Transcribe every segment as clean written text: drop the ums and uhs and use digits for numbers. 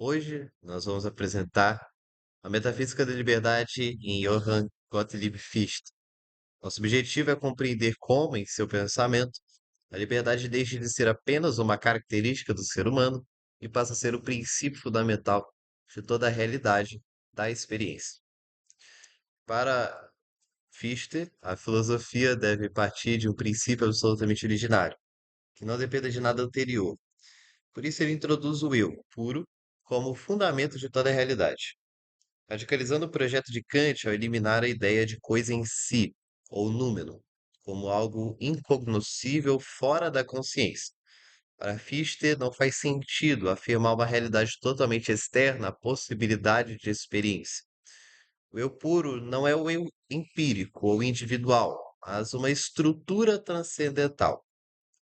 Hoje nós vamos apresentar a Metafísica da Liberdade em Johann Gottlieb Fichte. Nosso objetivo é compreender como, em seu pensamento, a liberdade deixa de ser apenas uma característica do ser humano e passa a ser o princípio fundamental de toda a realidade da experiência. Para Fichte, a filosofia deve partir de um princípio absolutamente originário, que não dependa de nada anterior. Por isso ele introduz o eu puro como o fundamento de toda a realidade, radicalizando o projeto de Kant ao eliminar a ideia de coisa em si, ou número, como algo incognoscível fora da consciência. Para Fichte, não faz sentido afirmar uma realidade totalmente externa à possibilidade de experiência. O eu puro não é o eu empírico ou individual, mas uma estrutura transcendental.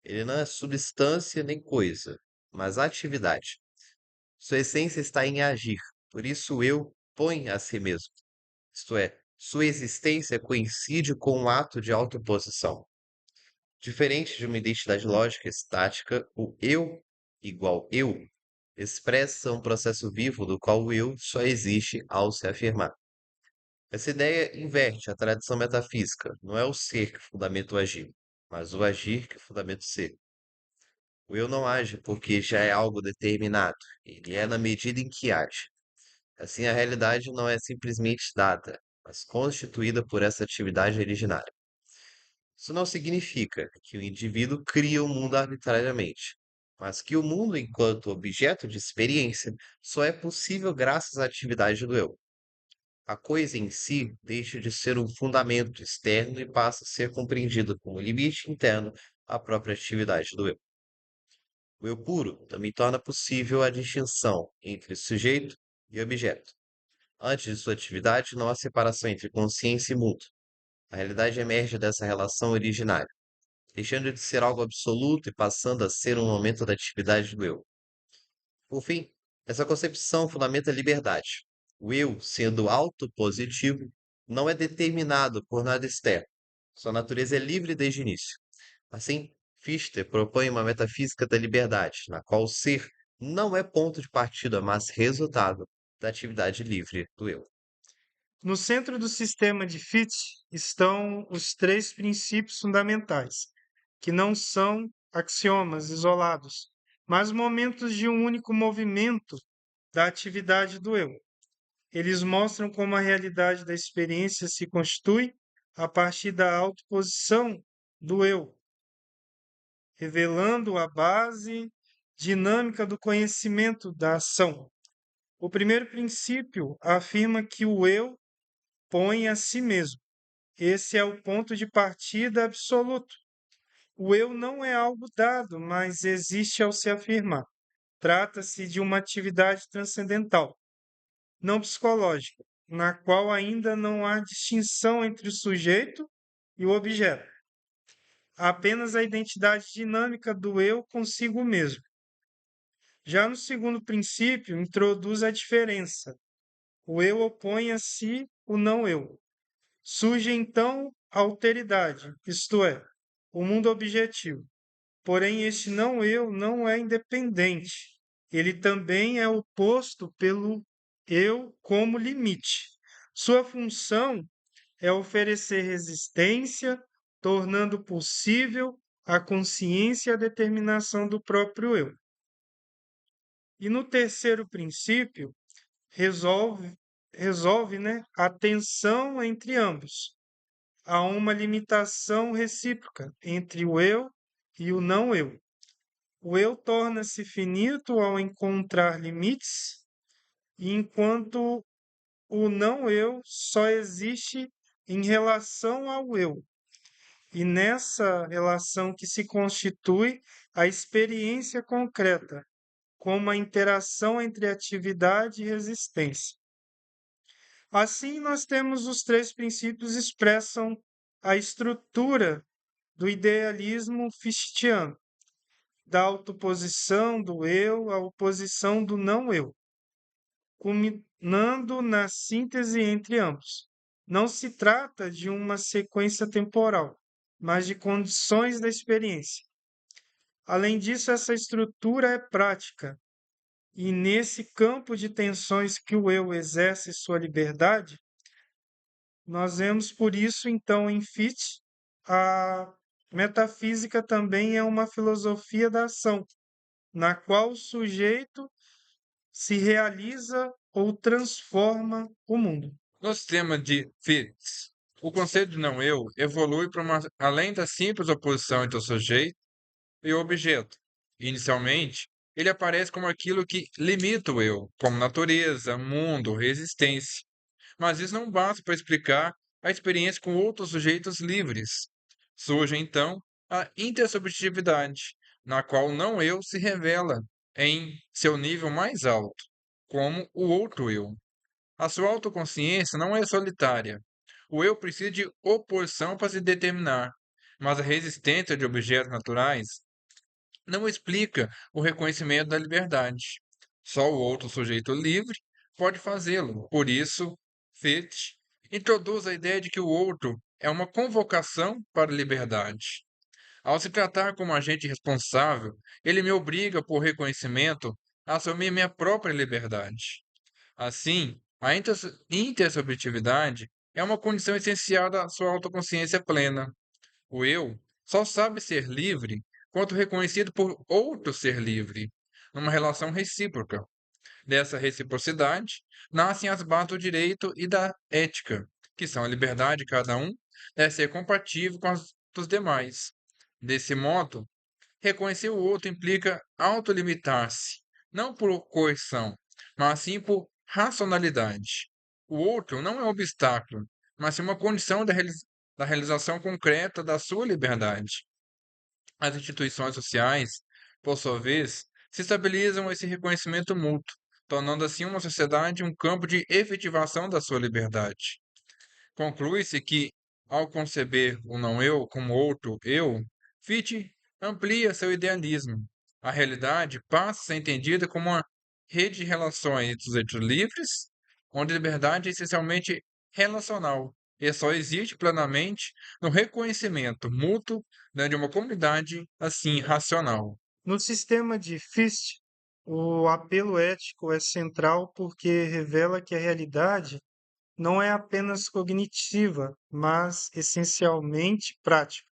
Ele não é substância nem coisa, mas atividade. Sua essência está em agir, por isso o eu põe a si mesmo. Isto é, sua existência coincide com um ato de autoposição. Diferente de uma identidade lógica estática, o eu igual eu expressa um processo vivo do qual o eu só existe ao se afirmar. Essa ideia inverte a tradição metafísica. Não é o ser que fundamenta o agir, mas o agir que fundamenta o ser. O eu não age porque já é algo determinado, ele é na medida em que age. Assim, a realidade não é simplesmente dada, mas constituída por essa atividade originária. Isso não significa que o indivíduo cria o mundo arbitrariamente, mas que o mundo, enquanto objeto de experiência, só é possível graças à atividade do eu. A coisa em si deixa de ser um fundamento externo e passa a ser compreendida como limite interno à própria atividade do eu. O eu puro também torna possível a distinção entre sujeito e objeto. Antes de sua atividade, não há separação entre consciência e mundo. A realidade emerge dessa relação originária, deixando de ser algo absoluto e passando a ser um momento da atividade do eu. Por fim, essa concepção fundamenta a liberdade. O eu, sendo autopositivo, não é determinado por nada externo. Sua natureza é livre desde o início. Assim, Fichte propõe uma metafísica da liberdade, na qual o ser não é ponto de partida, mas resultado da atividade livre do eu. No centro do sistema de Fichte estão os três princípios fundamentais, que não são axiomas isolados, mas momentos de um único movimento da atividade do eu. Eles mostram como a realidade da experiência se constitui a partir da autoposição do eu, revelando a base dinâmica do conhecimento da ação. O primeiro princípio afirma que o eu põe a si mesmo. Esse é o ponto de partida absoluto. O eu não é algo dado, mas existe ao se afirmar. Trata-se de uma atividade transcendental, não psicológica, na qual ainda não há distinção entre o sujeito e o objeto. Há apenas a identidade dinâmica do eu consigo mesmo. Já no segundo princípio, introduz a diferença. O eu opõe a si o não eu. Surge então a alteridade, isto é, o mundo objetivo. Porém, este não eu não é independente. Ele também é oposto pelo eu como limite. Sua função é oferecer resistência, tornando possível a consciência e a determinação do próprio eu. E no terceiro princípio, resolve a tensão entre ambos. Há uma limitação recíproca entre o eu e o não eu. O eu torna-se finito ao encontrar limites, enquanto o não eu só existe em relação ao eu. E nessa relação que se constitui a experiência concreta, como a interação entre atividade e resistência. Assim, nós temos os três princípios expressam a estrutura do idealismo fichtiano, da autoposição do eu à oposição do não eu, culminando na síntese entre ambos. Não se trata de uma sequência temporal, mas de condições da experiência. Além disso, essa estrutura é prática E nesse campo de tensões que o eu exerce sua liberdade, nós vemos por isso, então, em Fichte, a metafísica também é uma filosofia da ação, na qual o sujeito se realiza ou transforma o mundo. No sistema de Fichte, o conceito de não-eu evolui para além da simples oposição entre o sujeito e o objeto. Inicialmente, ele aparece como aquilo que limita o eu, como natureza, mundo, existência. Mas isso não basta para explicar a experiência com outros sujeitos livres. Surge então a intersubjetividade, na qual o não-eu se revela em seu nível mais alto, como o outro eu. A sua autoconsciência não é solitária. O eu precisa de oposição para se determinar, mas a resistência de objetos naturais não explica o reconhecimento da liberdade. Só o outro sujeito livre pode fazê-lo. Por isso, Fichte introduz a ideia de que o outro é uma convocação para a liberdade. Ao se tratar como agente responsável, ele me obriga, por reconhecimento, a assumir minha própria liberdade. Assim, a intersubjetividade é uma condição essencial da sua autoconsciência plena. O eu só sabe ser livre quanto reconhecido por outro ser livre, numa relação recíproca. Dessa reciprocidade nascem as bases do direito e da ética, que são a liberdade de cada um deve ser compatível com as dos demais. Desse modo, reconhecer o outro implica autolimitar-se, não por coerção, mas sim por racionalidade. O outro não é um obstáculo, mas sim uma condição da realização concreta da sua liberdade. As instituições sociais, por sua vez, se estabilizam esse reconhecimento mútuo, tornando assim uma sociedade um campo de efetivação da sua liberdade. Conclui-se que, ao conceber o não-eu como outro eu, Fichte amplia seu idealismo. A realidade passa a ser entendida como uma rede de relações entre sujeitos livres, onde a liberdade é essencialmente relacional e só existe plenamente no reconhecimento mútuo dentro de uma comunidade assim racional. No sistema de Fichte, o apelo ético é central porque revela que a realidade não é apenas cognitiva, mas essencialmente prática.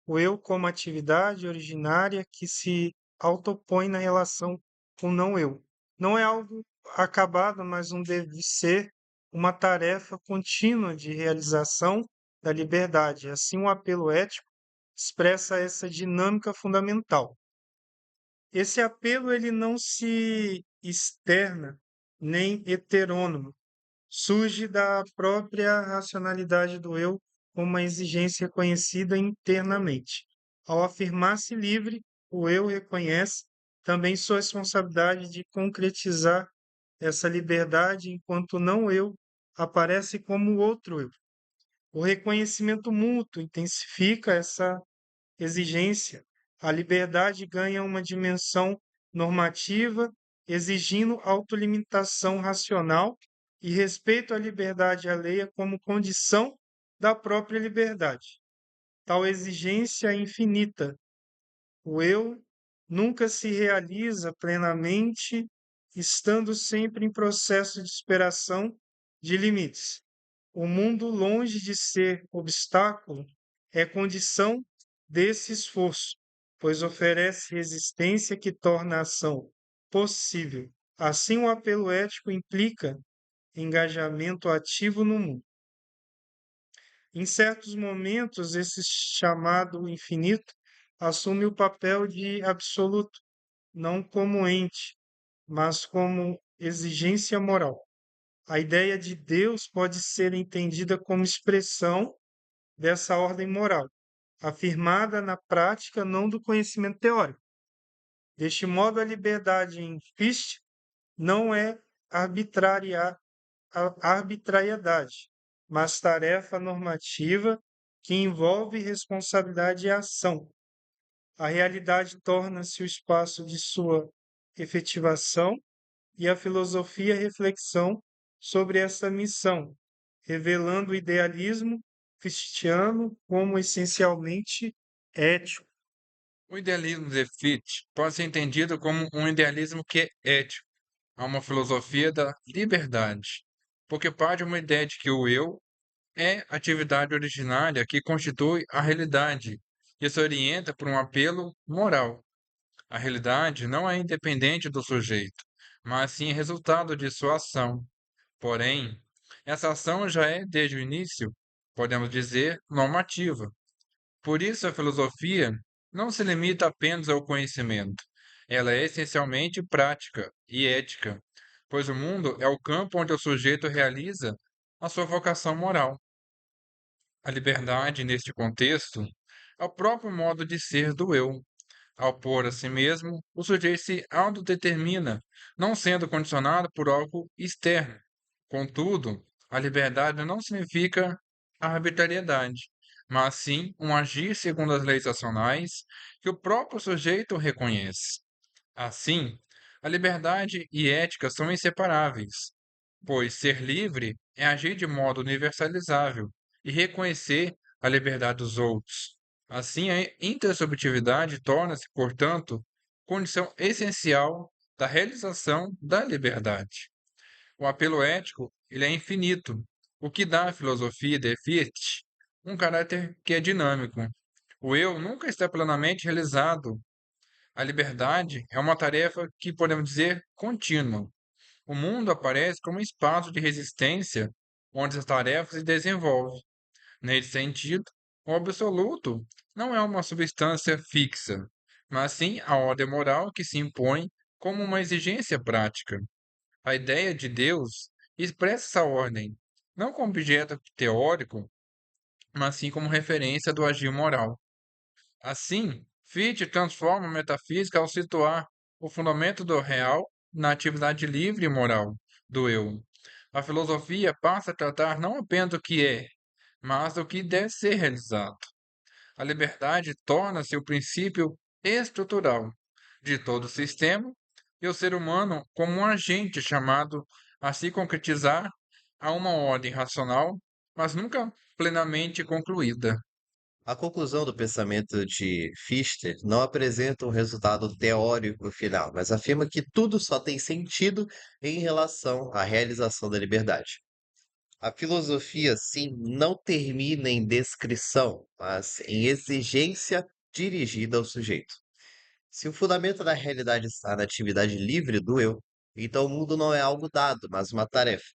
O eu como atividade originária que se autopõe na relação com o não eu. Não é algo acabado, mas um deve ser uma tarefa contínua de realização da liberdade. Assim, o apelo ético expressa essa dinâmica fundamental. Esse apelo ele não se externa nem heterônomo, surge da própria racionalidade do eu como uma exigência reconhecida internamente. Ao afirmar-se livre, o eu reconhece também sua responsabilidade de concretizar essa liberdade, enquanto o não eu aparece como o outro eu. O reconhecimento mútuo intensifica essa exigência. A liberdade ganha uma dimensão normativa, exigindo autolimitação racional e respeito à liberdade alheia como condição da própria liberdade. Tal exigência é infinita. O eu nunca se realiza plenamente, estando sempre em processo de superação de limites. O mundo, longe de ser obstáculo, é condição desse esforço, pois oferece resistência que torna a ação possível. Assim, o apelo ético implica engajamento ativo no mundo. Em certos momentos, esse chamado infinito assume o papel de absoluto, não como ente, mas como exigência moral. A ideia de Deus pode ser entendida como expressão dessa ordem moral, afirmada na prática, não do conhecimento teórico. Deste modo, a liberdade em Fichte não é arbitrariedade, mas tarefa normativa que envolve responsabilidade e ação. A realidade torna-se o espaço de sua efetivação e a filosofia reflexão sobre essa missão, revelando o idealismo cristiano como essencialmente ético. O idealismo de Fichte pode ser entendido como um idealismo que é ético, a uma filosofia da liberdade, porque parte de uma ideia de que o eu é a atividade originária que constitui a realidade e se orienta por um apelo moral. A realidade não é independente do sujeito, mas sim resultado de sua ação. Porém, essa ação já é, desde o início, podemos dizer, normativa. Por isso, a filosofia não se limita apenas ao conhecimento. Ela é essencialmente prática e ética, pois o mundo é o campo onde o sujeito realiza a sua vocação moral. A liberdade, neste contexto, é o próprio modo de ser do eu. Ao pôr a si mesmo, o sujeito se autodetermina, não sendo condicionado por algo externo. Contudo, a liberdade não significa arbitrariedade, mas sim um agir segundo as leis racionais que o próprio sujeito reconhece. Assim, a liberdade e ética são inseparáveis, pois ser livre é agir de modo universalizável e reconhecer a liberdade dos outros. Assim, a intersubjetividade torna-se, portanto, condição essencial da realização da liberdade. O apelo ético, ele é infinito, o que dá à filosofia de Fichte um caráter que é dinâmico. O eu nunca está plenamente realizado. A liberdade é uma tarefa que podemos dizer contínua. O mundo aparece como um espaço de resistência onde as tarefas se desenvolvem. Nesse sentido, o absoluto não é uma substância fixa, mas sim a ordem moral que se impõe como uma exigência prática. A ideia de Deus expressa essa ordem, não como objeto teórico, mas sim como referência do agir moral. Assim, Fichte transforma a metafísica ao situar o fundamento do real na atividade livre e moral do eu. A filosofia passa a tratar não apenas do que é, mas do que deve ser realizado. A liberdade torna-se o princípio estrutural de todo o sistema e o ser humano como um agente chamado a se concretizar a uma ordem racional, mas nunca plenamente concluída. A conclusão do pensamento de Fichte não apresenta um resultado teórico final, mas afirma que tudo só tem sentido em relação à realização da liberdade. A filosofia, sim, não termina em descrição, mas em exigência dirigida ao sujeito. Se o fundamento da realidade está na atividade livre do eu, então o mundo não é algo dado, mas uma tarefa.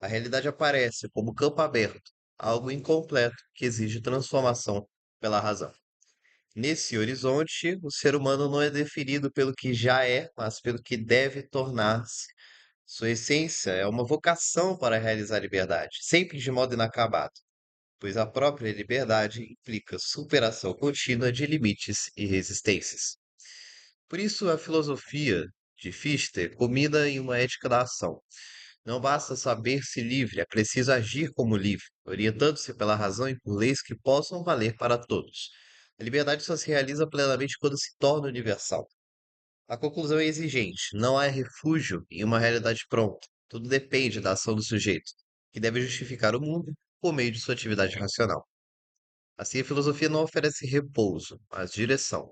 A realidade aparece como campo aberto, algo incompleto que exige transformação pela razão. Nesse horizonte, o ser humano não é definido pelo que já é, mas pelo que deve tornar-se. Sua essência é uma vocação para realizar a liberdade, sempre de modo inacabado, pois a própria liberdade implica superação contínua de limites e resistências. Por isso, a filosofia de Fichte combina em uma ética da ação. Não basta saber-se livre, é preciso agir como livre, orientando-se pela razão e por leis que possam valer para todos. A liberdade só se realiza plenamente quando se torna universal. A conclusão é exigente, não há refúgio em uma realidade pronta. Tudo depende da ação do sujeito, que deve justificar o mundo por meio de sua atividade racional. Assim, a filosofia não oferece repouso, mas direção.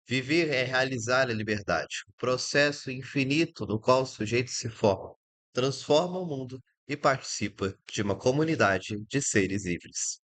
Viver é realizar a liberdade, o processo infinito no qual o sujeito se forma, transforma o mundo e participa de uma comunidade de seres livres.